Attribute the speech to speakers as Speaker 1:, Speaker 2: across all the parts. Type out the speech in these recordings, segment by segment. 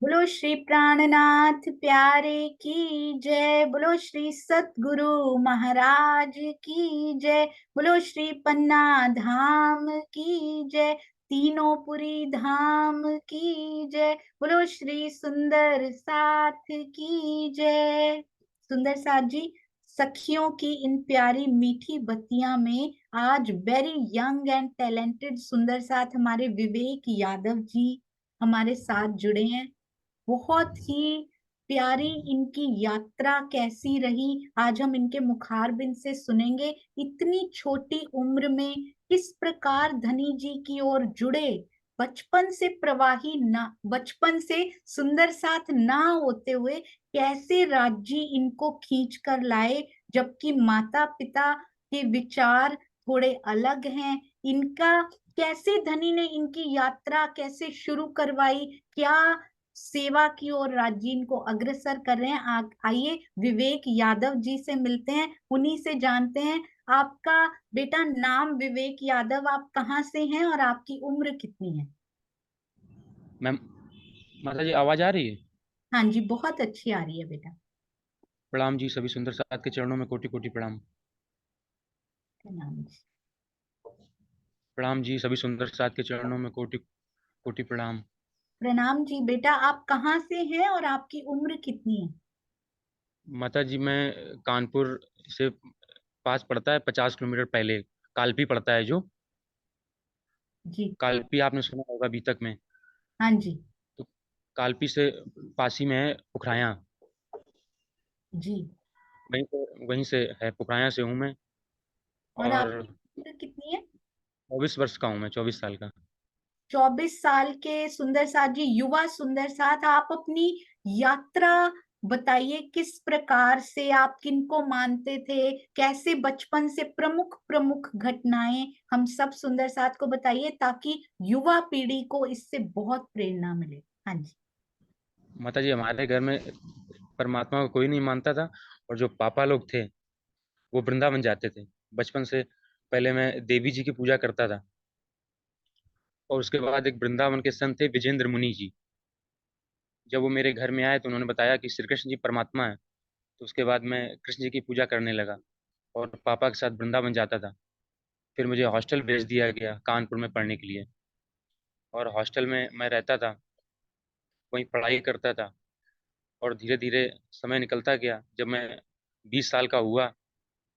Speaker 1: बोलो श्री प्राणनाथ प्यारे की जय। बोलो श्री सतगुरु महाराज की जय। बोलो श्री पन्ना धाम की जय। तीनों पुरी धाम की जय। बोलो श्री सुंदर साथ की जय। सुंदर साथ जी, सखियों की इन प्यारी मीठी बत्तियां में आज वेरी यंग एंड टैलेंटेड सुंदर साथ हमारे विवेक यादव जी हमारे साथ जुड़े हैं। बहुत ही प्यारी इनकी यात्रा कैसी रही आज हम इनके मुखारबिंद से सुनेंगे। इतनी छोटी उम्र में किस प्रकार धनी जी की ओर जुड़े, बचपन से प्रवाही ना, बचपन से सुंदर साथ ना होते हुए कैसे राज्य इनको खींच कर लाए, जबकि माता पिता के विचार थोड़े अलग हैं। इनका कैसे धनी ने इनकी यात्रा कैसे शुरू करवाई, क्या सेवा की ओर राजीव को अग्रसर कर रहे हैं। आइए विवेक यादव जी से मिलते हैं, उन्हीं से जानते हैं। आपका बेटा नाम विवेक यादव, आप कहाँ से हैं और आपकी उम्र कितनी है?
Speaker 2: मैम, माता जी आवाज आ रही है?
Speaker 1: हाँ जी, बहुत अच्छी आ रही है बेटा।
Speaker 2: प्रणाम जी, सभी सुंदर साथ के चरणों में कोटि कोटि प्रणाम।
Speaker 1: प्रणाम जी।
Speaker 2: प्रणाम जी, सभी सुंदर साथ के चरणों में कोटि कोटि प्रणाम।
Speaker 1: प्रणाम जी बेटा, आप कहाँ से हैं और आपकी उम्र कितनी है?
Speaker 2: माता जी, मैं कानपुर से पास पड़ता है, 50 किलोमीटर पहले कालपी पड़ता है। जो
Speaker 1: जी।
Speaker 2: कालपी आपने सुना होगा अभी तक में।
Speaker 1: हाँ जी।
Speaker 2: तो कालपी से पासी में है पुखराया।
Speaker 1: जी।
Speaker 2: वहीं से है, पुखराया से हूँ मैं।
Speaker 1: और
Speaker 2: और
Speaker 1: आपकी उम्र कितनी है?
Speaker 2: 24 वर्ष का हूँ मैं, 24 साल का।
Speaker 1: 24 साल के सुंदर साथ जी, युवा सुंदर साथ, आप अपनी यात्रा बताइए। किस प्रकार से आप किनको मानते थे, कैसे बचपन से प्रमुख प्रमुख घटनाएं हम सब सुंदर साथ को बताइए, ताकि युवा पीढ़ी को इससे बहुत प्रेरणा मिले। हाँ जी।
Speaker 2: माता जी, हमारे घर में परमात्मा को कोई नहीं मानता था। और जो पापा लोग थे वो वृंदावन जाते थे बचपन से। पहले मैं देवी जी की पूजा करता था। और उसके बाद एक वृंदावन के संत थे, विजेंद्र मुनि जी। जब वो मेरे घर में आए तो उन्होंने बताया कि श्री कृष्ण जी परमात्मा है। तो उसके बाद मैं कृष्ण जी की पूजा करने लगा और पापा के साथ वृंदावन जाता था। फिर मुझे हॉस्टल भेज दिया गया कानपुर में पढ़ने के लिए। और हॉस्टल में मैं रहता था, वहीं पढ़ाई करता था। और धीरे धीरे समय निकलता गया। जब मैं 20 साल का हुआ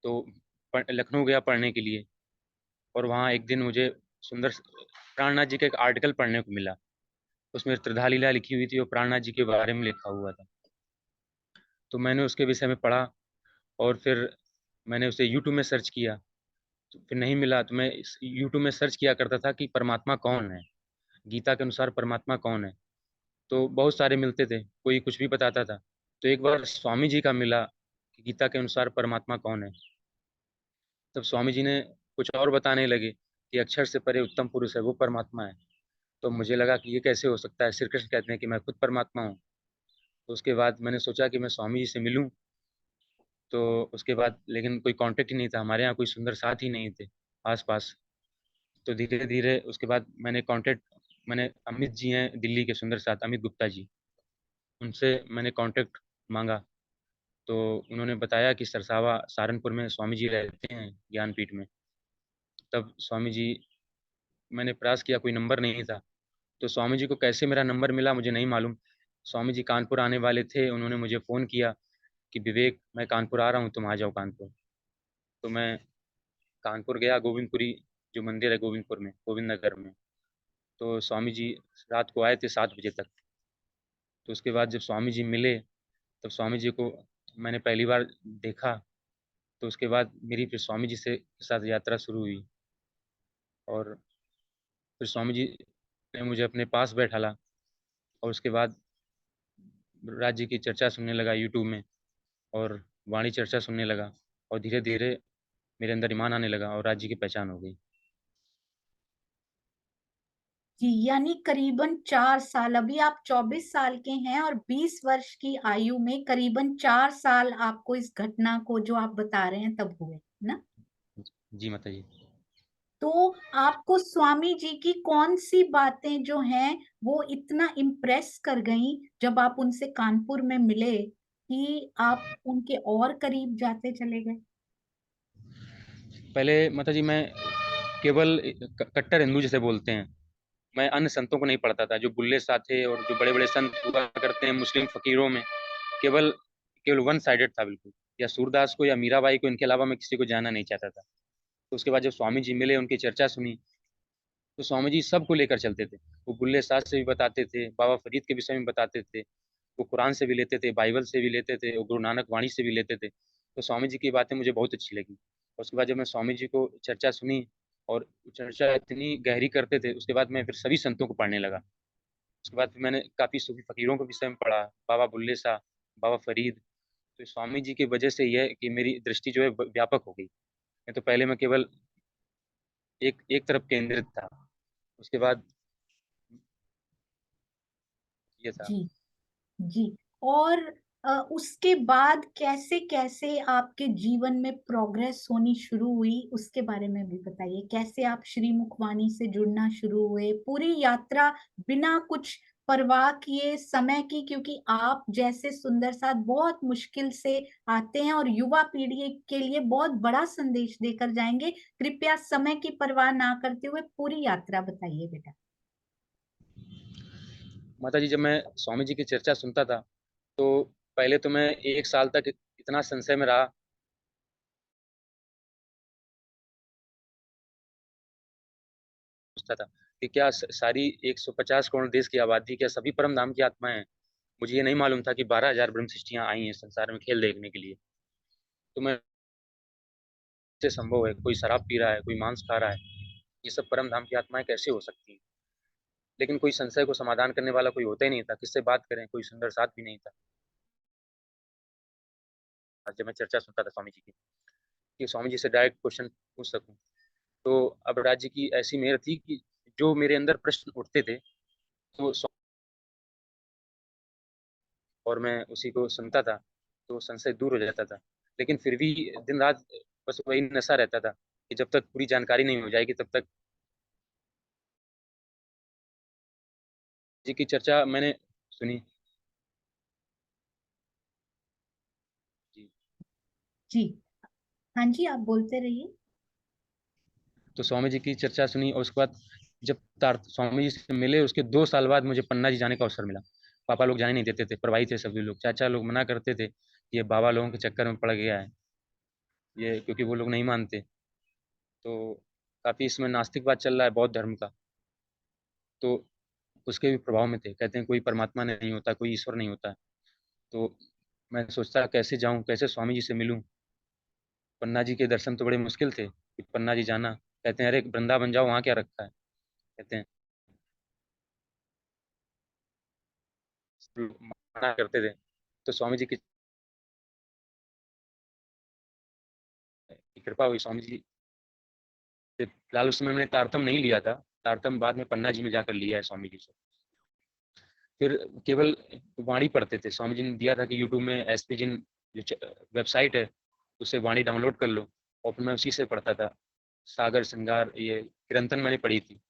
Speaker 2: तो लखनऊ गया पढ़ने के लिए। और वहाँ एक दिन मुझे सुंदर प्राणनाथ जी का एक आर्टिकल पढ़ने को मिला। उसमें त्रिधा लीला लिखी हुई थी और प्राणनाथ जी के बारे में लिखा हुआ था। तो मैंने उसके विषय में पढ़ा। और फिर मैंने उसे यूट्यूब में सर्च किया। तो फिर नहीं मिला तो मैं इस यूट्यूब में सर्च किया करता था कि परमात्मा कौन है, गीता के अनुसार परमात्मा कौन है। तो बहुत सारे मिलते थे, कोई कुछ भी बताता था। तो एक बार स्वामी जी का मिला कि गीता के अनुसार परमात्मा कौन है। तब स्वामी जी ने कुछ और बताने लगे कि अक्षर से परे उत्तम पुरुष है, वो परमात्मा है। तो मुझे लगा कि ये कैसे हो सकता है, श्री कृष्ण कहते हैं कि मैं खुद परमात्मा हूँ। तो उसके बाद मैंने सोचा कि मैं स्वामी जी से मिलूं। तो उसके बाद लेकिन कोई कांटेक्ट ही नहीं था, हमारे यहाँ कोई सुंदर साथ ही नहीं थे आसपास। तो धीरे धीरे उसके बाद मैंने अमित जी हैं दिल्ली के सुंदर साथ, अमित गुप्ता जी, उनसे मैंने कांटेक्ट मांगा। तो उन्होंने बताया कि सरसावा सहारनपुर में स्वामी जी रहते हैं ज्ञानपीठ में। तब स्वामी जी, मैंने प्रयास किया, कोई नंबर नहीं था। तो स्वामी जी को कैसे मेरा नंबर मिला मुझे नहीं मालूम। स्वामी जी कानपुर आने वाले थे, उन्होंने मुझे फ़ोन किया कि विवेक, मैं कानपुर आ रहा हूँ, तुम आ जाओ कानपुर। तो मैं कानपुर गया, गोविंदपुरी जो मंदिर है गोविंदपुर में, गोविंद नगर में। तो स्वामी जी रात को आए थे 7 बजे तक। तो उसके बाद जब स्वामी जी मिले, तब स्वामी जी को मैंने पहली बार देखा। तो उसके बाद मेरी फिर स्वामी जी से के साथ यात्रा शुरू हुई। और फिर स्वामी जी ने मुझे अपने पास बैठाला। और उसके बाद राज्य की चर्चा सुनने लगा यूट्यूब में। और वाणी चर्चा सुनने लगा। और धीरे धीरे मेरे अंदर ईमान आने लगा और राज्य की पहचान हो गई।
Speaker 1: जी, यानी करीबन 4 साल, अभी आप 24 साल के हैं और 20 वर्ष की आयु में करीबन 4 साल आपको इस घटना को जो आप बता रहे हैं तब हुए, ना?
Speaker 2: जी माता जी।
Speaker 1: तो आपको स्वामी जी की कौन सी बातें जो हैं वो इतना इम्प्रेस कर गई जब आप उनसे कानपुर में मिले कि आप उनके और करीब जाते चले गए?
Speaker 2: पहले माता जी मैं केवल कट्टर हिंदू जिसे बोलते हैं, मैं अन्य संतों को नहीं पढ़ता था। जो बुल्ले शाह थे और जो बड़े बड़े संत हुआ करते हैं मुस्लिम फकीरों में, केवल केवल वन साइडेड था बिल्कुल। या सूरदास को या मीराबाई को, इनके अलावा मैं किसी को जानना नहीं चाहता था। तो उसके बाद जब स्वामी जी मिले, उनकी चर्चा सुनी, तो स्वामी जी सबको लेकर चलते थे। वो बुल्ले शाह से भी बताते थे, बाबा फरीद के विषय में बताते थे, वो कुरान से भी लेते थे, बाइबल से भी लेते थे, वो गुरु नानक वाणी से भी लेते थे। तो स्वामी जी की बातें मुझे बहुत अच्छी लगी। और उसके बाद जब मैं स्वामी जी को चर्चा सुनी और चर्चा इतनी गहरी करते थे, उसके बाद मैं फिर सभी संतों को पढ़ने लगा। उसके बाद फिर मैंने काफ़ी सूफी फकीरों के विषय में पढ़ा, बाबा बुल्ले शाह, बाबा फरीद। तो स्वामी जी की वजह से यह है कि मेरी दृष्टि जो है व्यापक हो गई। नहीं तो पहले मैं केवल एक एक तरफ केंद्रित था। उसके बाद ये था।
Speaker 1: जी, जी। और उसके बाद कैसे कैसे आपके जीवन में प्रोग्रेस होनी शुरू हुई उसके बारे में भी बताइए। कैसे आप श्री मुखवाणी से जुड़ना शुरू हुए, पूरी यात्रा बिना कुछ परवाह किए समय की, क्योंकि आप जैसे सुंदर साथ बहुत मुश्किल से आते हैं और युवा पीढ़ी के लिए बहुत बड़ा संदेश देकर जाएंगे। कृपया समय की परवाह ना करते हुए पूरी यात्रा बताइए बेटा।
Speaker 2: माता जी, जब मैं स्वामी जी की चर्चा सुनता था, तो पहले तो मैं 1 साल तक इतना संशय में रहा, सोचता था कि क्या सारी 150 करोड़ देश की आबादी, क्या सभी परम धाम की आत्माएं हैं? मुझे ये नहीं मालूम था कि 12,000 ब्रह्म सृष्टियां आई हैं संसार में खेल देखने के लिए। तो मैं, कैसे संभव है? कोई शराब पी रहा है, कोई मांस खा रहा है, ये सब परम धाम की आत्माएं कैसे हो सकती हैं? लेकिन कोई संशय को समाधान करने वाला कोई होता ही नहीं था। किससे बात करें? कोई सुंदर साथ भी नहीं था। जब मैं चर्चा सुनता था स्वामी जी की, कि स्वामी जी से डायरेक्ट क्वेश्चन पूछ सकूं, तो अब राज्य की ऐसी मेहर थी कि जो मेरे अंदर प्रश्न उठते थे, तो और मैं उसी को सुनता था, तो संशय दूर हो जाता था। लेकिन फिर भी दिन रात बस वही नशा रहता था कि जब तक पूरी जानकारी नहीं हो जाएगी, तब तक। जी की चर्चा मैंने सुनी। जी।
Speaker 1: जी, हाँ जी, आप बोलते रहिए।
Speaker 2: तो स्वामी जी की चर्चा सुनी, और उसके बाद जब स्वामी जी से मिले, उसके 2 साल बाद मुझे पन्ना जी जाने का अवसर मिला। पापा लोग जाने नहीं देते थे, प्रभाई थे सभी लोग, चाचा लोग मना करते थे कि ये बाबा लोगों के चक्कर में पड़ गया है ये, क्योंकि वो लोग नहीं मानते। तो काफ़ी इसमें नास्तिकवाद चल रहा है बौद्ध धर्म का। तो उसके भी प्रभाव में थे, कहते हैं कोई परमात्मा नहीं होता, कोई ईश्वर नहीं होता। तो मैं सोचता कैसे जाऊं, कैसे स्वामी जी से मिलूं। पन्ना जी के दर्शन तो बड़े मुश्किल थे कि पन्ना जी जाना, कहते हैं अरे वृंदावन जाओ, वहाँ क्या रखा है, कहते हैं। मना करते थे। तो स्वामी जी की कृपा हुई, स्वामी जी से फिलहाल उस समय मैंने तारतम नहीं लिया था। तारतम बाद में पन्ना जी में जाकर लिया है स्वामी जी से। फिर केवल वाणी पढ़ते थे। स्वामी जी ने दिया था कि यूट्यूब में एसपी जिन जो वेबसाइट है, उससे वाणी डाउनलोड कर लो, और फिर मैं उसी से पढ़ता था। सागर श्रृंगार, ये किरंतन मैंने पढ़ी थी,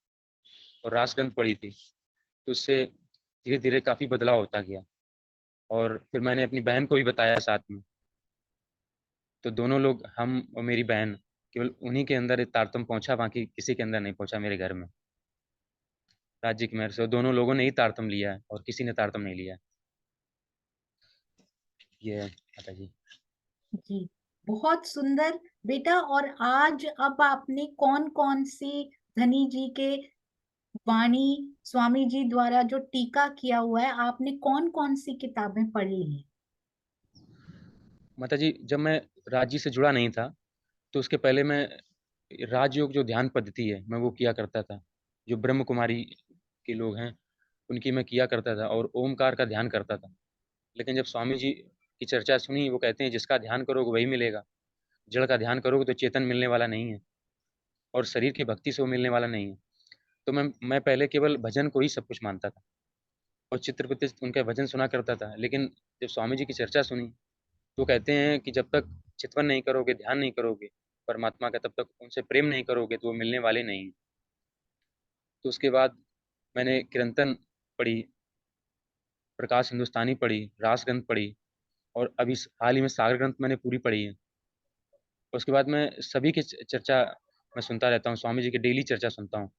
Speaker 2: और रासग्रंथ पढ़ी थी। तो उससे धीरे धीरे काफ़ी बदलाव होता गया। और फिर मैंने अपनी बहन को भी बताया साथ में। तो दोनों लोग, हम और मेरी बहन, केवल उन्हीं के अंदर एक तारतम पहुंचा, बाकी किसी के अंदर नहीं पहुंचा मेरे घर में। राज्य की मेहर से दोनों लोगों ने ही तारतम लिया है, और किसी ने तारतम नहीं लिया है। ये है माता जी।
Speaker 1: जी, बहुत सुंदर बेटा। और आज अब आपने कौन कौन सी धनी जी के वाणी स्वामी जी द्वारा जो टीका किया हुआ है, आपने कौन कौन सी किताबें पढ़ ली हैं?
Speaker 2: माता जी, जब मैं राज्य से जुड़ा नहीं था, तो उसके पहले मैं राजयोग जो ध्यान पद्धति है, मैं वो किया करता था। जो ब्रह्म कुमारी के लोग हैं, उनकी मैं किया करता था, और ओमकार का ध्यान करता था। लेकिन जब स्वामी जी की चर्चा सुनी, वो कहते हैं जिसका ध्यान करोगे वही मिलेगा। जड़ का ध्यान करोगे तो चेतन मिलने वाला नहीं है, और शरीर की भक्ति से वो मिलने वाला नहीं है। तो मैं पहले केवल भजन को ही सब कुछ मानता था, और चित्रपति उनका भजन सुना करता था। लेकिन जब स्वामी जी की चर्चा सुनी, तो कहते हैं कि जब तक चितवन नहीं करोगे, ध्यान नहीं करोगे, परमात्मा का, तब तक उनसे प्रेम नहीं करोगे तो वो मिलने वाले नहीं हैं। तो उसके बाद मैंने कीर्तन पढ़ी, प्रकाश हिंदुस्तानी पढ़ी, रास ग्रंथ पढ़ी, और अभी हाल ही में सागर ग्रंथ मैंने पूरी पढ़ी है। उसके बाद मैं सभी की चर्चा मैं सुनता रहता हूँ, स्वामी जी की डेली चर्चा सुनता हूँ,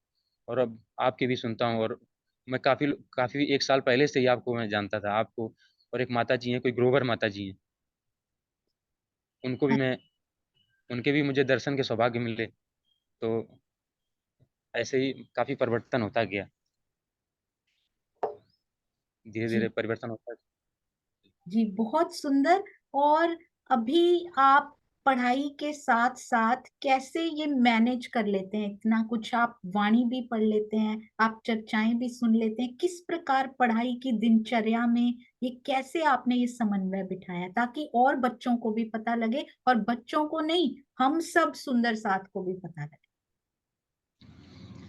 Speaker 2: और अब आपकी भी सुनता हूँ। और मैं काफ़ी काफ़ी 1 साल पहले से ही आपको मैं जानता था, आपको, और एक माता जी हैं, कोई ग्रोवर माता जी हैं, उनको भी
Speaker 1: हाँ
Speaker 2: मैं, उनके भी मुझे दर्शन के सौभाग्य मिले। तो ऐसे ही काफ़ी परिवर्तन होता गया, धीरे धीरे
Speaker 1: जी।
Speaker 2: परिवर्तन होता गया।
Speaker 1: जी बहुत सुंदर। और अभी आप पढ़ाई के साथ साथ कैसे ये मैनेज कर लेते हैं इतना कुछ? आप वाणी भी पढ़ लेते हैं, आप चर्चाएं भी सुन लेते हैं, किस प्रकार पढ़ाई की दिनचर्या में ये कैसे आपने ये समन्वय बिठाया ताकि और बच्चों को भी पता लगे, और बच्चों को नहीं, हम सब सुंदर साथ को भी पता लगे?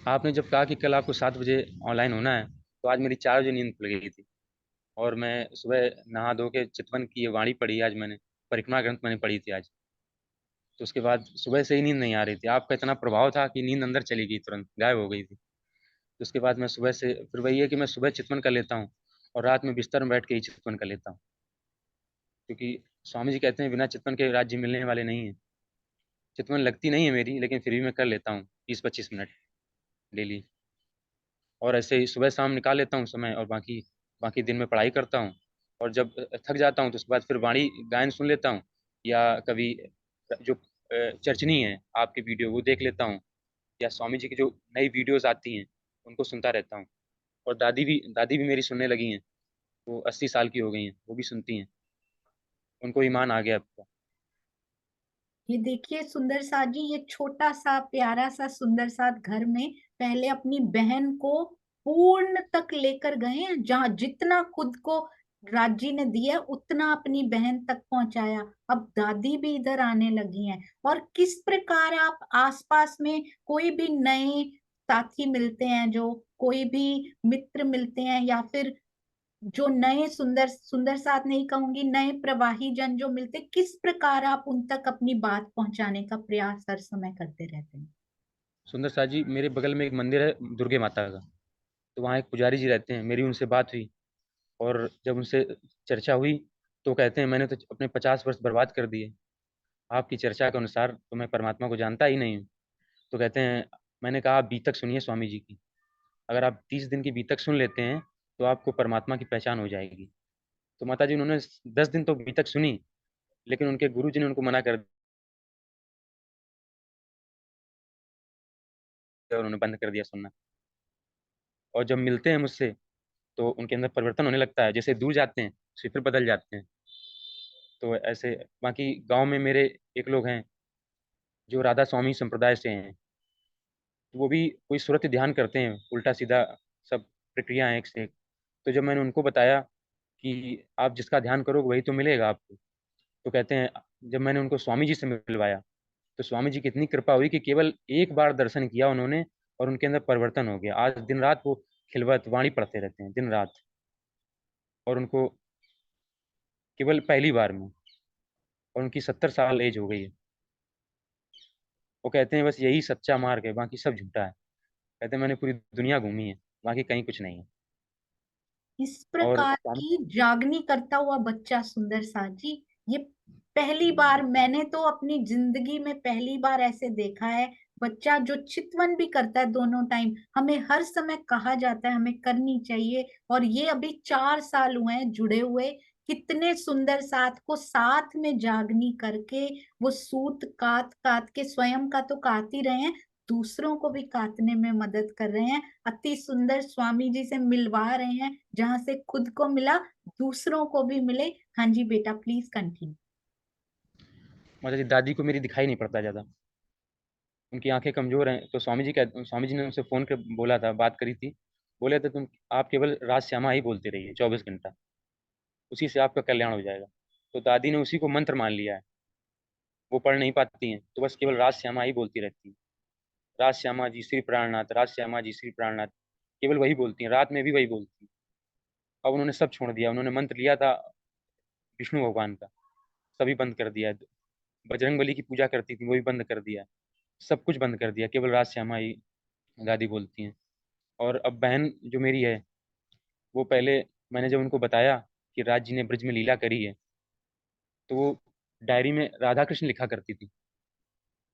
Speaker 2: आपने जब कहा कि कल आपको 7 बजे ऑनलाइन होना है, तो आज मेरी 4 बजे नींद खुल गई थी, और मैं सुबह नहा धो के चितवन की ये वाणी पढ़ी आज मैंने, परिक्रमा ग्रंथ मैंने पढ़ी थी आज। तो उसके बाद सुबह से ही नींद नहीं आ रही थी, आपका इतना प्रभाव था कि नींद अंदर चली गई, तुरंत गायब हो गई थी। तो उसके बाद मैं सुबह से फिर वही है कि मैं सुबह चितवन कर लेता हूँ, और रात में बिस्तर में बैठ के ही चितवन कर लेता हूँ, क्योंकि स्वामी जी कहते हैं बिना चितवन के राज्य मिलने वाले नहीं है। चितवन लगती नहीं है मेरी, लेकिन फिर भी मैं कर लेता हूँ 20-25 मिनट डेली, और ऐसे ही सुबह शाम निकाल लेता हूँ समय, और बाकी बाकी दिन में पढ़ाई करता हूँ। और जब थक जाता हूँ तो उसके बाद फिर वाणी गायन सुन लेता हूँ, या कभी जो चर्चनी है आपकी वीडियो वो देख लेता हूँ, या स्वामी जी की जो नई वीडियोस आती हैं उनको सुनता रहता हूँ। और दादी भी मेरी सुनने लगी हैं, वो 80 साल की हो गई हैं, वो भी सुनती हैं, उनको ईमान आ गया अब तो।
Speaker 1: ये देखिए सुंदर साथ जी, ये छोटा सा प्यारा सा सुंदर साथ घर में पहले अपनी बहन को पूर्ण तक लेकर गए हैं, जहां जितना खुद को राज्य ने दिया उतना अपनी बहन तक पहुंचाया। अब दादी भी इधर आने लगी हैं। और किस प्रकार आप आसपास में कोई भी नए साथी मिलते हैं, जो कोई भी मित्र मिलते हैं, या फिर जो नए सुंदर सुंदर साथ नहीं कहूंगी, नए प्रवाही जन जो मिलते, किस प्रकार आप उन तक अपनी बात पहुंचाने का प्रयास हर समय करते रहते हैं?
Speaker 2: सुंदर साथ जी, मेरे बगल में एक मंदिर है दुर्गे माता का, तो वहाँ एक पुजारी जी रहते हैं, मेरी उनसे बात हुई, और जब उनसे चर्चा हुई तो कहते हैं मैंने तो अपने 50 वर्ष बर्बाद कर दिए, आपकी चर्चा के अनुसार तो मैं परमात्मा को जानता ही नहीं हूँ। तो कहते हैं, मैंने कहा आप बीतक सुनिए स्वामी जी की, अगर आप 30 दिन की बीतक सुन लेते हैं तो आपको परमात्मा की पहचान हो जाएगी। तो माता जी उन्होंने 10 दिन तो बीतक सुनी, लेकिन उनके गुरु जी ने उनको मना कर दिया, उन्होंने बंद कर दिया सुनना। और जब मिलते हैं मुझसे तो उनके अंदर परिवर्तन होने लगता है, जैसे दूर जाते हैं फिर बदल जाते हैं। तो ऐसे बाकी गांव में मेरे एक लोग हैं जो राधा स्वामी संप्रदाय से हैं, तो वो भी कोई सुरत ध्यान करते हैं, उल्टा सीधा सब प्रक्रिया है एक से एक। तो जब मैंने उनको बताया कि आप जिसका ध्यान करोगे वही तो मिलेगा आपको, तो कहते हैं, जब मैंने उनको स्वामी जी से मिलवाया तो स्वामी जी की इतनी कृपा हुई कि केवल एक बार दर्शन किया उन्होंने और उनके अंदर परिवर्तन हो गया। आज दिन रात वो खिलवत वाणी पढ़ते रहते हैं दिन रात, और उनको केवल पहली बार में, और उनकी 70 साल एज हो गई है। वो कहते हैं बस यही सच्चा मार्ग है, बाकी सब झूठा है। कहते हैं मैंने पूरी दुनिया घूमी है, बाकी कहीं कुछ नहीं है।
Speaker 1: इस
Speaker 2: और
Speaker 1: प्रकार की जागनी करता हुआ बच्चा सुंदर साथ जी, ये पहली बार मैंने तो अपनी जिंदगी में पहली बार ऐसे देखा है। बच्चा जो चितवन भी करता है दोनों टाइम, हमें हर समय कहा जाता है हमें करनी चाहिए, और ये अभी 4 साल हुए हैं जुड़े हुए। कितने सुंदर साथ को साथ में जागनी करके वो सूत काट काट के स्वयं का तो काट ही रहे हैं, दूसरों को भी काटने में मदद कर रहे हैं। अति सुंदर स्वामी जी से मिलवा रहे हैं, जहां से खुद को मिला दूसरों को भी मिले। हाँ जी बेटा, प्लीज कंटिन्यू।
Speaker 2: माता जी, दादी को मेरी दिखाई नहीं पड़ता ज़्यादा, उनकी आंखें कमजोर हैं। तो स्वामी जी ने उनसे फ़ोन कर बोला था, बात करी थी, बोले थे तुम आप केवल राज श्यामा ही बोलते रहिए 24 घंटा, उसी से आपका कल्याण हो जाएगा। तो दादी ने उसी को मंत्र मान लिया है, वो पढ़ नहीं पाती हैं तो बस केवल राज श्यामा ही बोलती रहती हैं। राज श्यामा जी श्री प्राणनाथ, राज श्यामा जी श्री प्राणनाथ, केवल वही बोलती हैं, रात में भी वही बोलती हैं। अब उन्होंने सब छोड़ दिया, उन्होंने मंत्र लिया था विष्णु भगवान का, सभी बंद कर दिया है। बजरंगबली की पूजा करती थी वो भी बंद कर दिया, सब कुछ बंद कर दिया, केवल राज श्यामा ही दादी बोलती हैं। और अब बहन जो मेरी है, वो पहले मैंने जब उनको बताया कि राज जी ने ब्रज में लीला करी है, तो वो डायरी में राधा कृष्ण लिखा करती थी,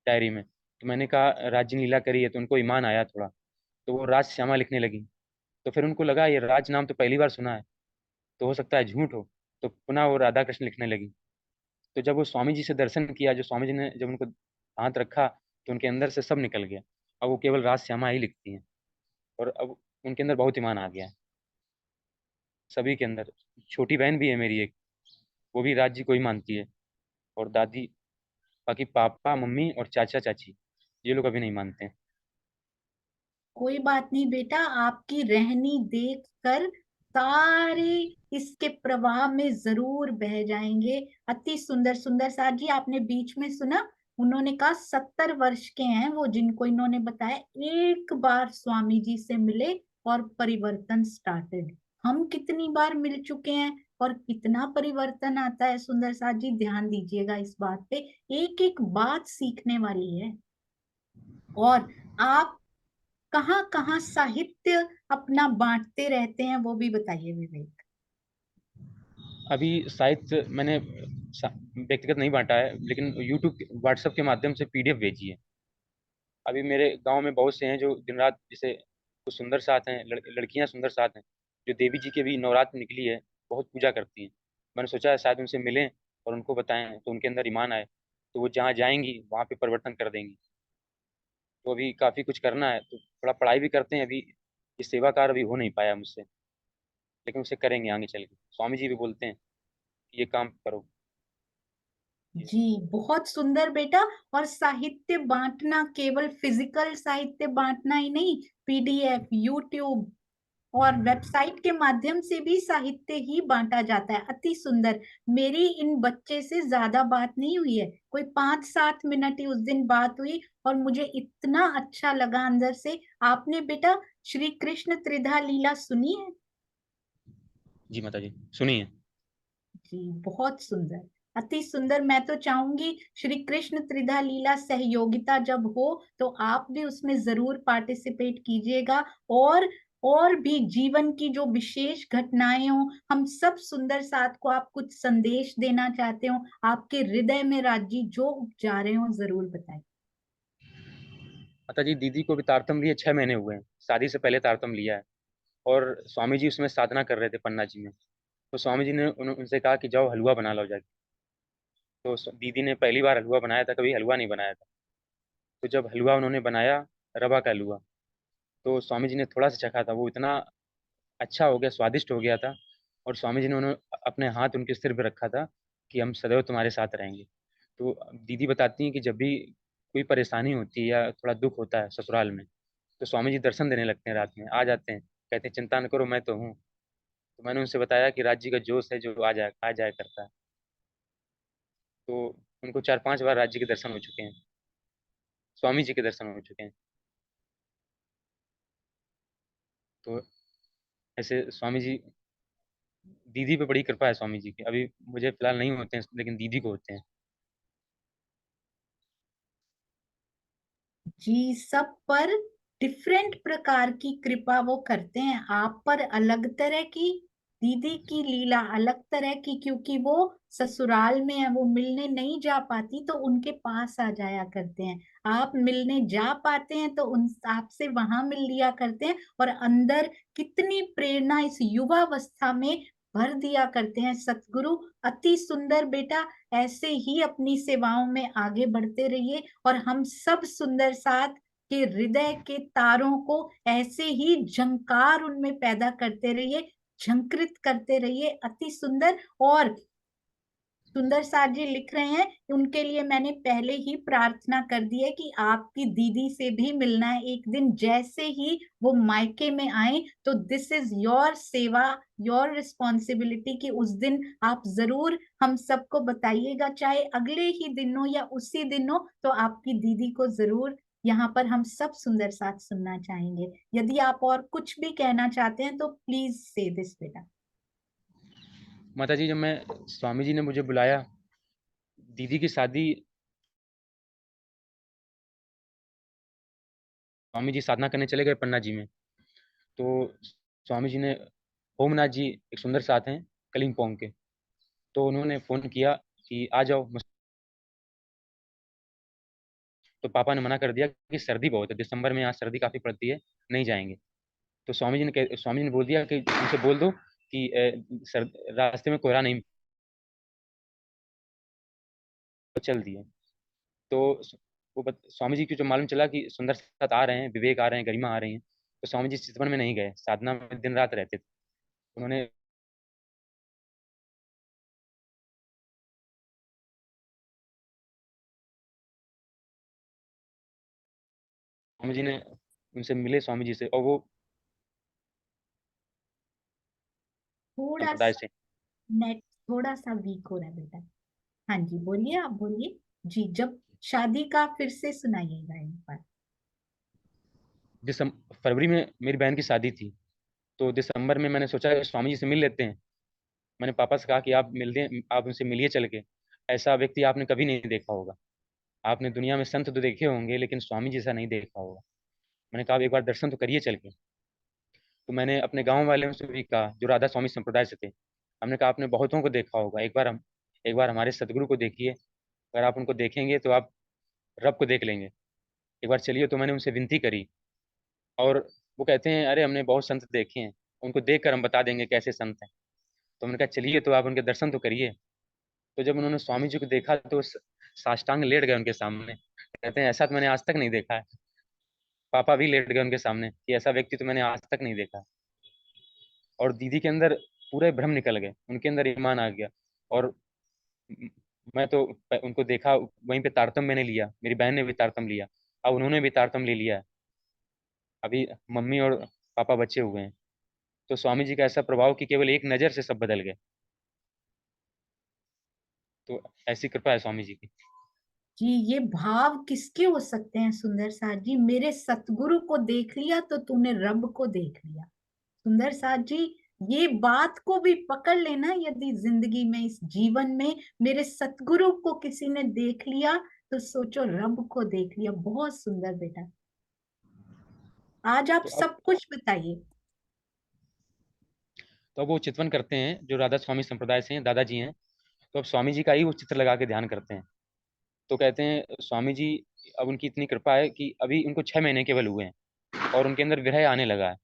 Speaker 2: डायरी में। तो मैंने कहा राज जी ने लीला करी है, तो उनको ईमान आया थोड़ा, तो वो राज श्यामा लिखने लगी। तो फिर उनको लगा ये राज नाम तो पहली बार सुना है, तो हो सकता है झूठ हो, तो पुनः वो राधा कृष्ण लिखने लगी। तो जब वो स्वामी जी से दर्शन किया, जो स्वामी जी ने जब उनको हाथ रखा, तो उनके अंदर से सब निकल गया। अब वो केवल राज श्यामा ही लिखती हैं, और अब उनके अंदर बहुत ईमान आ गया है, सभी के अंदर। छोटी बहन भी है मेरी एक, वो भी राज जी को ही मानती है। और दादी, बाकी पापा मम्मी और चाचा चाची, ये लोग अभी नहीं मानते हैं।
Speaker 1: कोई बात नहीं बेटा, आपकी रहनी देख कर सारे इसके प्रवाह में जरूर बह जाएंगे। अति सुंदर। सुंदर साथ जी, आपने बीच में सुना, उन्होंने कहा 70 वर्ष के हैं वो, जिनको इन्होंने बताया एक बार स्वामी जी से मिले और परिवर्तन स्टार्टेड। हम कितनी बार मिल चुके हैं और कितना परिवर्तन आता है सुंदर साथ जी, ध्यान दीजिएगा इस बात पे। एक एक बात सीखने वाली है। और आप कहाँ कहाँ साहित्य अपना बांटते रहते हैं वो भी बताइए विवेक।
Speaker 2: अभी साहित्य मैंने व्यक्तिगत नहीं बांटा है, लेकिन यूट्यूब व्हाट्सएप के माध्यम से पीडीएफ भेजी है। अभी मेरे गांव में बहुत से हैं जो दिन रात, जैसे कुछ सुंदर साथ हैं, लड़कियां सुंदर साथ हैं, जो देवी जी के भी नवरात्र निकली है, बहुत पूजा करती हैं। मैंने सोचा है शायद उनसे मिलें और उनको बताएं, तो उनके अंदर ईमान आए, तो वो जहाँ जाएंगी वहाँ पे परिवर्तन कर देंगी। तो अभी काफ़ी कुछ करना है, तो थोड़ा पढ़ाई भी करते हैं अभी। ये सेवा कार्य अभी हो नहीं पाया मुझसे, लेकिन उसे करेंगे आगे चल के। स्वामी जी भी बोलते हैं कि ये काम करो। ये
Speaker 1: जी बहुत सुंदर बेटा। और साहित्य बांटना केवल फिजिकल साहित्य बांटना ही नहीं, पीडीएफ, यूट्यूब और वेबसाइट के माध्यम से भी साहित्य ही बांटा जाता है। अति सुंदर। मेरी इन बच्चे से ज्यादा बात नहीं हुई है, कोई 5-7 मिनट ही उस दिन बात हुई, और मुझे इतना अच्छा लगा अंदर से। आपने बेटा श्री कृष्ण त्रिधा लीला सुनी है?
Speaker 2: जी माता जी, सुनिए।
Speaker 1: जी बहुत सुंदर। अति सुंदर। मैं तो चाहूंगी श्री कृष्ण त्रिधा लीला सहयोगिता जब हो तो आप भी उसमें जरूर पार्टिसिपेट कीजिएगा। और भी जीवन की जो विशेष घटनाएं हो, हम सब सुंदर साथ को आप कुछ संदेश देना चाहते हो, आपके हृदय में राजी जो उपजा रहे हो, जरूर बताएं।
Speaker 2: माता जी, दीदी को भी तारतम लिए 6 महीने हुए हैं, शादी से पहले तारतम लिया है। और स्वामी जी उसमें साधना कर रहे थे पन्ना जी में। तो स्वामी जी ने उनसे कहा कि जाओ हलवा बना लो जाके। तो दीदी ने पहली बार हलवा बनाया था, कभी हलवा नहीं बनाया था। तो जब हलवा उन्होंने बनाया, रवा का हलवा, तो स्वामी जी ने थोड़ा सा चखा था, वो इतना अच्छा हो गया, स्वादिष्ट हो गया था। और स्वामी जी ने उन्होंने अपने हाथ उनके सिर पे रखा था कि हम सदैव तुम्हारे साथ रहेंगे। तो दीदी बताती हैं कि जब भी कोई परेशानी होती है या थोड़ा दुख होता है ससुराल में, तो स्वामी जी दर्शन देने लगते हैं, रात में आ जाते हैं, कहते हैं चिंता न करो मैं तो हूँ। तो मैंने उनसे बताया कि राज्य का जोश है जो आ जाया करता है। तो उनको 4-5 बार राज्य के दर्शन हो चुके हैं, स्वामी जी के दर्शन हो चुके हैं। तो ऐसे स्वामी जी, दीदी पे बड़ी कृपा है स्वामी जी की। अभी मुझे फिलहाल नहीं होते हैं, लेकिन दीदी को होते हैं।
Speaker 1: जी सब पर डिफरेंट प्रकार की कृपा वो करते हैं। आप पर अलग तरह की, दीदी की लीला अलग तरह की, क्योंकि वो ससुराल में है, वो मिलने नहीं जा पाती तो उनके पास आ जाया करते हैं। आप मिलने जा पाते हैं तो उन आपसे वहां मिल लिया करते हैं, और अंदर कितनी प्रेरणा इस युवावस्था में भर दिया करते हैं सतगुरु। अति सुंदर बेटा। ऐसे ही अपनी सेवाओं में आगे बढ़ते रहिए, और हम सब सुंदर साथ के हृदय के तारों को ऐसे ही झंकार उनमें पैदा करते रहिए, झंकृत करते रहिए। अति सुंदर। और सुंदर साथ जी लिख रहे हैं, उनके लिए मैंने पहले ही प्रार्थना कर दी है कि आपकी दीदी से भी मिलना है एक दिन, जैसे ही वो मायके में आए। तो दिस इज योर सेवा, योर रिस्पॉन्सिबिलिटी कि उस दिन आप जरूर हम सबको बताइएगा, चाहे अगले ही दिन हो या उसी दिन हो, तो आपकी दीदी को जरूर यहाँ पर हम सब सुंदर साथ सुनना चाहेंगे। यदि आप और कुछ भी कहना चाहते हैं तो प्लीज से दिस बेटा।
Speaker 2: माता जी, जब मैं, स्वामी जी ने मुझे बुलाया, दीदी की शादी स्वामी जी साधना करने चले गए पन्ना जी में। तो स्वामी जी ने, ओमनाथ जी एक सुंदर साथ हैं कलिम्पोंग के, तो उन्होंने फ़ोन किया कि आ जाओ। तो पापा ने मना कर दिया कि सर्दी बहुत है, दिसंबर में यहाँ सर्दी काफ़ी पड़ती है, नहीं जाएंगे। तो स्वामी जी ने बोल दिया कि उनसे बोल दो कि रास्ते में कोहरा नहीं, चल दिए। तो स्वामी जी को जो मालूम चला कि सुंदर साथ आ रहे हैं, विवेक आ रहे हैं, गरिमा आ रही हैं, तो स्वामी जी चितवन में नहीं गए, साधना में दिन रात रहते थे। उन्होंने, स्वामी जी ने उनसे मिले स्वामी जी से, और वो
Speaker 1: थोड़ा
Speaker 2: संप्रदाय
Speaker 1: सा
Speaker 2: से।
Speaker 1: नेट थोड़ा सा वीक हो रहा है बेटा। हाँ जी, बोलिए, आप बोलिए जी। जब शादी का फिर से सुनाइएगा एक बार।
Speaker 2: फरवरी में मेरी बहन की शादी थी, तो दिसंबर में मैंने सोचा कि स्वामी जी से मिल लेते हैं। मैंने पापा से कहा कि आप उनसे मिलिए चल के, ऐसा व्यक्ति आपने कभी नहीं देखा होगा। आपने दुनिया में संत तो देखे होंगे, लेकिन स्वामी जैसा नहीं देखा होगा। मैंने कहा आप एक बार दर्शन तो करिए चल के। तो मैंने अपने गांव वालों से भी कहा, जो राधा स्वामी संप्रदाय से थे। हमने कहा आपने बहुतों को देखा होगा, एक बार हमारे सदगुरु को देखिए। अगर आप उनको देखेंगे तो आप रब को देख लेंगे। एक बार चलिए। तो मैंने उनसे विनती करी, और वो कहते हैं अरे हमने बहुत संत देखे हैं, उनको देख कर हम बता देंगे कैसे संत हैं। तो मैंने कहा चलिए, तो आप उनके दर्शन तो करिए। तो जब उन्होंने स्वामी जी को देखा तो साष्टांग लेट गए उनके सामने। कहते हैं ऐसा तो मैंने आज तक नहीं देखा है। पापा भी लेट गए उनके सामने कि ऐसा व्यक्ति तो मैंने आज तक नहीं देखा। और दीदी के अंदर पूरे भ्रम निकल गए, उनके अंदर ईमान आ गया। और मैं तो उनको देखा, वहीं पे तारतम मैंने लिया, मेरी बहन ने भी तारतम लिया, अब उन्होंने भी तारतम ले लिया है। अभी मम्मी और पापा बचे हुए हैं। तो स्वामी जी का ऐसा प्रभाव कि केवल एक नज़र से सब बदल गए। तो ऐसी कृपा है स्वामी जी की।
Speaker 1: जी, ये भाव किसके हो सकते हैं सुंदर साथ जी? मेरे सतगुरु को देख लिया तो तूने रब को देख लिया। सुंदर साथ जी, ये बात को भी पकड़ लेना, यदि जिंदगी में, इस जीवन में मेरे सतगुरु को किसी ने देख लिया तो सोचो रब को देख लिया। बहुत सुंदर बेटा। आज आप
Speaker 2: तो अब
Speaker 1: सब कुछ बताइए।
Speaker 2: तो अब वो चितवन करते हैं, जो राधा स्वामी संप्रदाय से हैं, दादाजी हैं। तो अब स्वामी जी का ही वो चित्र लगा के ध्यान करते हैं। तो कहते हैं स्वामी जी, अब उनकी इतनी कृपा है कि अभी उनको 6 महीने केवल हुए हैं, और उनके अंदर विरह आने लगा है,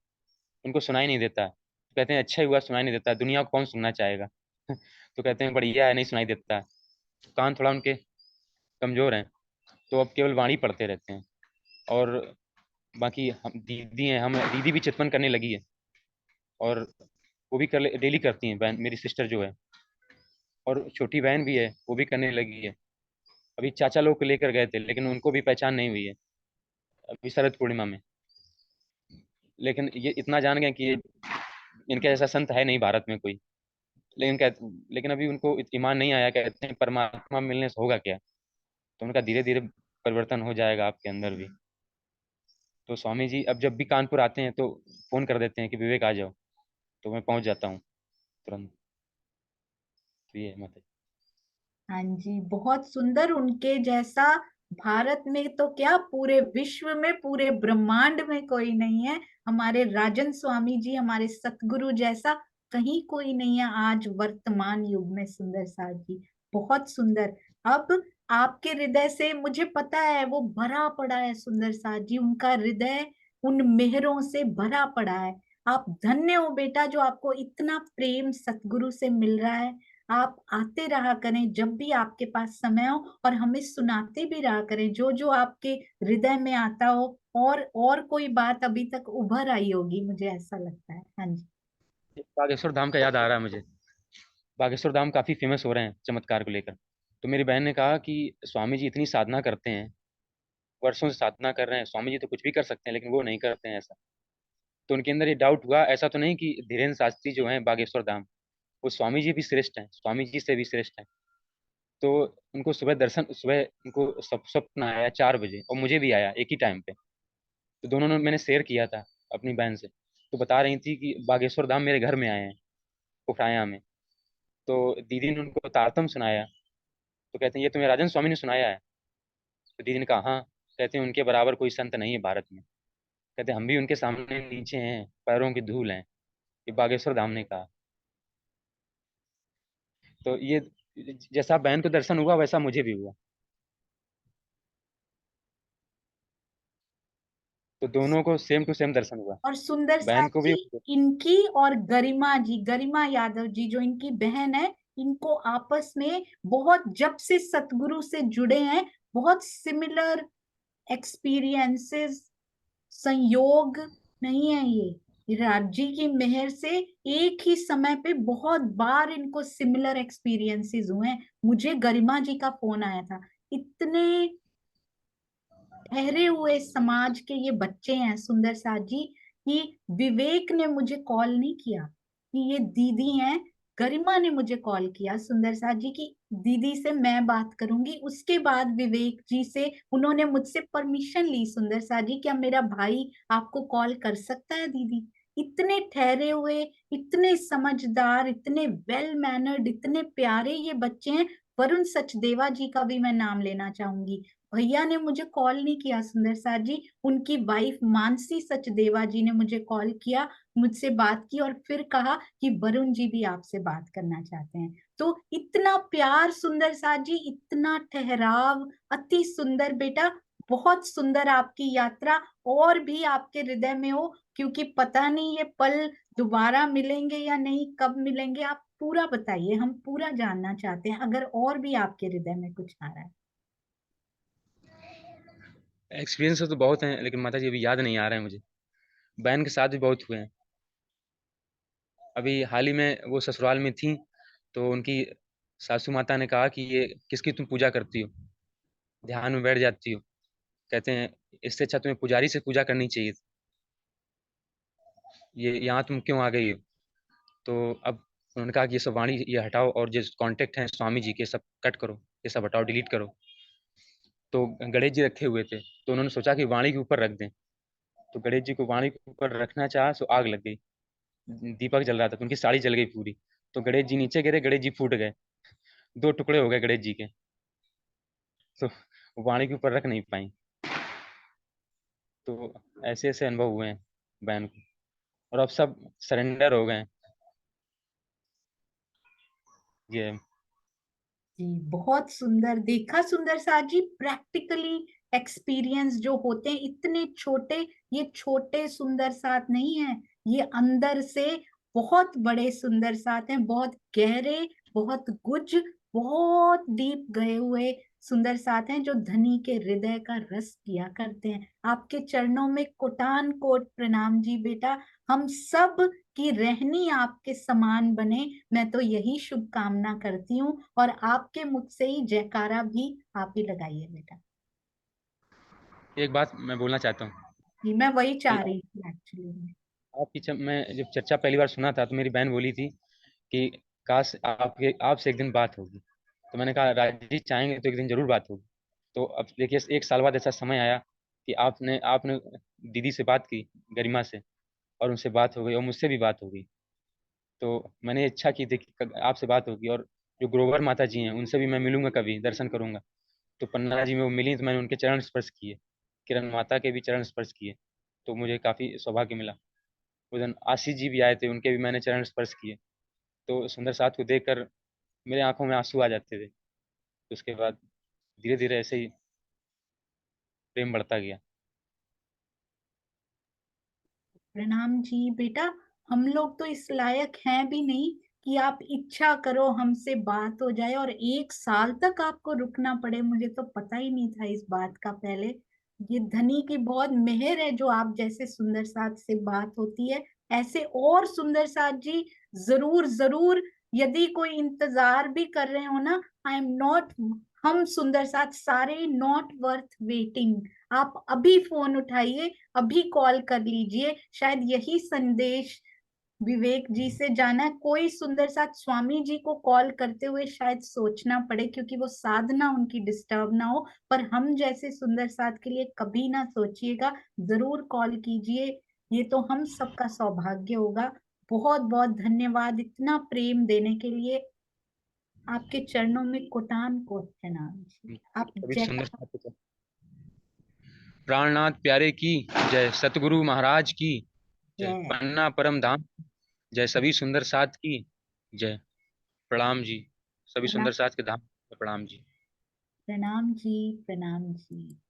Speaker 2: उनको सुनाई नहीं देता है। तो कहते हैं अच्छा ही हुआ सुनाई नहीं देता है, दुनिया को कौन सुनना चाहेगा। तो कहते हैं बढ़िया है, नहीं सुनाई देता है। कान थोड़ा उनके कमजोर हैं, तो अब केवल वाणी पढ़ते रहते हैं। और बाकी हम दीदी हैं, हम दीदी भी चितवन करने लगी है, और वो भी कर डेली करती हैं, बहन मेरी सिस्टर जो है। और छोटी बहन भी है, वो भी करने लगी है। अभी चाचा लोग को लेकर गए थे, लेकिन उनको भी पहचान नहीं हुई है अभी शरद पूर्णिमा में। लेकिन ये इतना जान गए कि इनके जैसा संत है नहीं भारत में कोई। लेकिन अभी उनको ईमान नहीं आया, कहते हैं परमात्मा मिलने से होगा क्या। तो उनका धीरे धीरे परिवर्तन हो जाएगा आपके अंदर भी। तो स्वामी जी अब जब भी कानपुर आते हैं तो फोन कर देते हैं कि विवेक आ जाओ, तो मैं पहुंच जाता हूँ तुरंत। तो ये है माता
Speaker 1: हाँ जी, बहुत सुंदर। उनके जैसा भारत में तो क्या, पूरे विश्व में, पूरे ब्रह्मांड में कोई नहीं है। हमारे राजन स्वामी जी, हमारे सतगुरु जैसा कहीं कोई नहीं है आज वर्तमान युग में। सुंदर साथ जी, बहुत सुंदर। अब आपके हृदय से मुझे पता है वो भरा पड़ा है सुंदर साथ जी, उनका हृदय उन मेहरों से भरा पड़ा है। आप धन्य हो बेटा, जो आपको इतना प्रेम सतगुरु से मिल रहा है। आप आते रहा करें जब भी आपके पास समय हो, और हमें सुनाते भी रहा करें जो जो आपके हृदय में आता हो। और कोई बात अभी तक उभर आई होगी, मुझे ऐसा लगता है। हाँ जी।
Speaker 2: जी। बागेश्वर धाम का याद आ रहा है मुझे। बागेश्वर धाम काफी फेमस हो रहे हैं चमत्कार को लेकर। तो मेरी बहन ने कहा कि स्वामी जी इतनी साधना करते हैं, वर्षों से साधना कर रहे हैं, स्वामी जी तो कुछ भी कर सकते हैं, लेकिन वो नहीं करते हैं ऐसा। तो उनके अंदर ये डाउट हुआ, ऐसा तो नहीं कि धीरेन्द्र शास्त्री जो हैं बागेश्वर धाम, वो स्वामी जी भी श्रेष्ठ हैं, स्वामी जी से भी श्रेष्ठ हैं। तो उनको सुबह उनको स्वप्न आया 4 बजे, और मुझे भी आया एक ही टाइम पे। तो दोनों ने, मैंने शेयर किया था अपनी बहन से। तो बता रही थी कि बागेश्वर धाम मेरे घर में आए हैं, पुखराया में। तो दीदी ने उनको तारतम सुनाया। तो कहते हैं ये तुम्हें राजन स्वामी ने सुनाया है। तो दीदी ने कहा हाँ। कहते हैं उनके बराबर कोई संत नहीं है भारत में। कहते हम भी उनके सामने नीचे हैं, पैरों की धूल हैं, ये बागेश्वर धाम ने कहा। तो ये जैसा बहन को दर्शन हुआ वैसा मुझे भी हुआ। तो दोनों को सेम टू सेम दर्शन हुआ,
Speaker 1: और सुंदर
Speaker 2: बहन
Speaker 1: साथ
Speaker 2: को भी।
Speaker 1: जी, इनकी और गरिमा जी, गरिमा यादव जी जो इनकी बहन है, इनको आपस में बहुत, जब से सतगुरु से जुड़े हैं, बहुत सिमिलर एक्सपीरियंसेस, संयोग नहीं है ये राज्य की मेहर से एक ही समय पे बहुत बार इनको सिमिलर एक्सपीरियंसेस हुए हैं। मुझे गरिमा जी का फोन आया था, इतने ठहरे हुए समाज के ये बच्चे हैं सुंदर साथ जी, कि विवेक ने मुझे कॉल नहीं किया कि ये दीदी हैं, गरिमा ने मुझे कॉल किया सुंदर साथ जी की दीदी से मैं बात करूंगी। उसके बाद विवेक जी से उन्होंने मुझसे परमिशन ली, सुंदर साथ जी क्या मेरा भाई आपको कॉल कर सकता है दीदी। इतने ठहरे हुए, इतने समझदार, इतने वेल मैनर्ड, इतने प्यारे ये बच्चे हैं। वरुण सचदेवा जी का भी मैं नाम लेना चाहूंगी। भैया ने मुझे कॉल नहीं किया सुंदर साथ जी, उनकी वाइफ मानसी सचदेवा जी ने मुझे कॉल किया, मुझसे बात की और फिर कहा कि वरुण जी भी आपसे बात करना चाहते हैं। तो इतना प्यार सुंदर साथ जी, इतना ठहराव, अति सुंदर बेटा। बहुत सुंदर आपकी यात्रा, और भी आपके हृदय में हो, क्योंकि पता नहीं ये पल दोबारा मिलेंगे या नहीं, कब मिलेंगे। आप पूरा बताइए, हम पूरा जानना चाहते हैं, अगर और भी आपके हृदय में कुछ आ रहा है।
Speaker 2: एक्सपीरियंस तो बहुत हैं, लेकिन माता जी अभी याद नहीं आ रहे हैं मुझे। बहन के साथ भी बहुत हुए हैं। अभी हाल ही में वो ससुराल में थी, तो उनकी सासू माता ने कहा कि ये किसकी तुम पूजा करती हो, ध्यान में बैठ जाती हो। कहते हैं इससे अच्छा तुम्हें पुजारी से पूजा करनी चाहिए, ये यहाँ तुम क्यों आ गई हो। तो अब उन्होंने कहा कि ये सब वाणी ये हटाओ, और जो कांटेक्ट हैं स्वामी जी के सब कट करो, ये सब हटाओ, डिलीट करो। तो गणेश जी रखे हुए थे, तो उन्होंने सोचा कि वाणी के ऊपर रख दें। तो गणेश जी को वाणी के ऊपर रखना चाहा, तो आग लग गई। दीपक जल रहा था तो उनकी साड़ी जल गई पूरी। तो गणेश जी नीचे गिरे, गणेश जी फूट गए, दो टुकड़े हो गए गणेश जी के। तो वाणी के ऊपर रख नहीं पाई। तो ऐसे ऐसे अनुभव हुए हैं बहन को, और अब सब सरेंडर हो गए हैं। ये
Speaker 1: जी बहुत सुंदर देखा सुंदर साथ जी, प्रैक्टिकली एक्सपीरियंस जो होते हैं इतने छोटे, ये छोटे सुंदर साथ नहीं है, ये अंदर से बहुत बड़े सुंदर साथ हैं, बहुत गहरे, बहुत गुज, बहुत डीप गए हुए सुंदर साथ हैं, जो धनी के हृदय का रस किया करते हैं। आपके चरणों में कोटान कोट प्रणाम जी बेटा। हम सब की रहनी आपके समान बने, मैं तो यही शुभकामना करती हूँ, और आपके मुख से ही जयकारा भी आप ही लगाइए बेटा।
Speaker 2: एक बात मैं बोलना चाहता हूँ
Speaker 1: जी मैं वही
Speaker 2: कि
Speaker 1: चाह रही थी एक्चुअली में।
Speaker 2: आपकी मैं जब चर्चा पहली बार सुना था, तो मेरी बहन बोली थी कि काश आपके आपसे एक दिन बात होगी। तो मैंने कहा राजी चाहेंगे तो एक दिन जरूर बात होगी। तो अब देखिए 1 साल बाद ऐसा समय आया कि आपने आपने दीदी से बात की, गरिमा से, और उनसे बात हो गई और मुझसे भी बात हो गई। तो मैंने इच्छा की थी कि आपसे बात होगी, और जो ग्रोवर माता जी हैं उनसे भी मैं मिलूंगा, कभी दर्शन करूंगा। तो पन्ना जी में वो मिली, तो मैंने उनके चरण स्पर्श किए, किरण माता के भी चरण स्पर्श किए। तो मुझे काफी सौभाग्य मिला। उस दिन आशीष जी भी आए थे, उनके भी मैंने चरण स्पर्श किए। तो सुंदर साथ को देखकर मेरे आंखों में आंसू आ जाते थे। तो उसके बाद धीरे धीरे ऐसे ही प्रेम बढ़ता गया।
Speaker 1: प्रणाम जी बेटा। हम लोग तो इस लायक हैं भी नहीं कि आप इच्छा करो हमसे बात हो जाए और 1 साल तक आपको रुकना पड़े, मुझे तो पता ही नहीं था इस बात का पहले। ये धनी की बहुत मेहर है जो आप जैसे सुंदर साथ से बात होती है। ऐसे और सुंदर साथ जी जरूर जरूर, यदि कोई इंतजार भी कर रहे हो ना, आई एम नॉट, हम सुंदर साथ सारे नॉट वर्थ वेटिंग। आप अभी फोन उठाइए, अभी कॉल कर लीजिए। शायद यही संदेश विवेक जी से जाना है। कोई सुंदर साथ स्वामी जी को कॉल करते हुए शायद सोचना पड़े, क्योंकि वो साधना उनकी डिस्टर्ब ना हो, पर हम जैसे सुंदर साथ के लिए कभी ना सोचिएगा, जरूर कॉल कीजिए। ये तो हम सबका सौभाग्य होगा। बहुत बहुत धन्यवाद इतना प्रेम देने के लिए। आपके चरणों में कोटान कोट प्रणाम जी। आप
Speaker 2: कभी
Speaker 1: जय।
Speaker 2: सुंदर साथ को प्राणनाथ प्यारे की जय, सतगुरु महाराज की जय,
Speaker 1: जय।
Speaker 2: पन्ना परम धाम जय, सभी सुंदर साथ की जय। प्रणाम जी, सभी
Speaker 1: प्रणाम।
Speaker 2: सुंदर साथ के धाम में प्रणाम जी।
Speaker 1: प्रणाम जी, प्रणाम जी।